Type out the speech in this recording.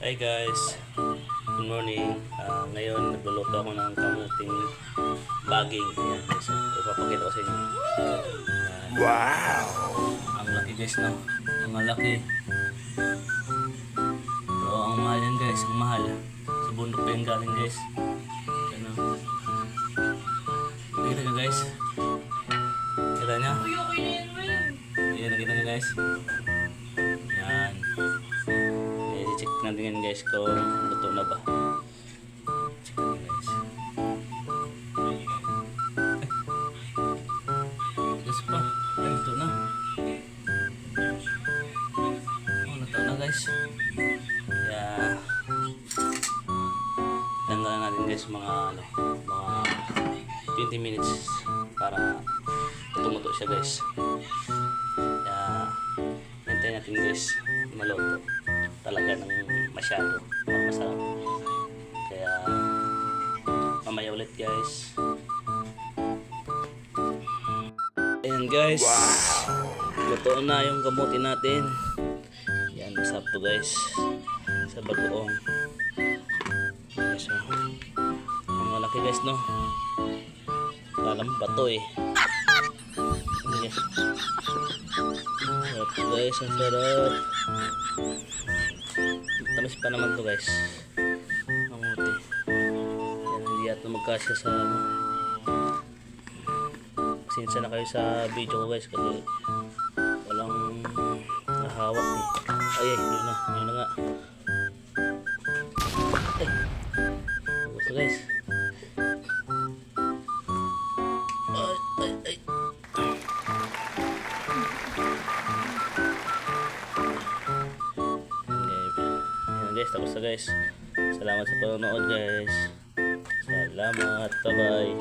Hi guys, good morning. Ngayon nagluluto ako ng kamuting baging. Ayan, so ipapakita ko sa inyo. Wow! Ang laki guys, no? Ang laki. Pero ang mahal yan guys, ang mahal. Sa bundok pa yan galing guys. Ano? Nakita nyo guys? Kita nyo? Ayan, nakita nyo guys? Yan. I-check natin yan guys kung luto na ba. Check natin guys. Yes pa. Ay, luto na. Oh, luto na guys. Yeah. Tanggalan natin guys mga 20 minutes para tumuto siya guys. Yeah. Hintayin natin guys maluto. Talaga ng masyado masarap, kaya mamaya ulit guys. Ayan guys, luto na yung kamuti natin. Yan, masarap to guys sa bagoong. Yes, oh. Ang malaki guys, no? Alam bato eh. Yes. Sarap guys, ang sarap. Tamis pa naman to guys. Kamuti. Yan, hindi yata magkasya sa pasensya na kayo sa video ko guys kasi walang nahawak eh. Ay, yun na nga. Gusto guys. Ay. Guys, tapos na guys. Salamat sa panonood guys. Salamat, bye bye.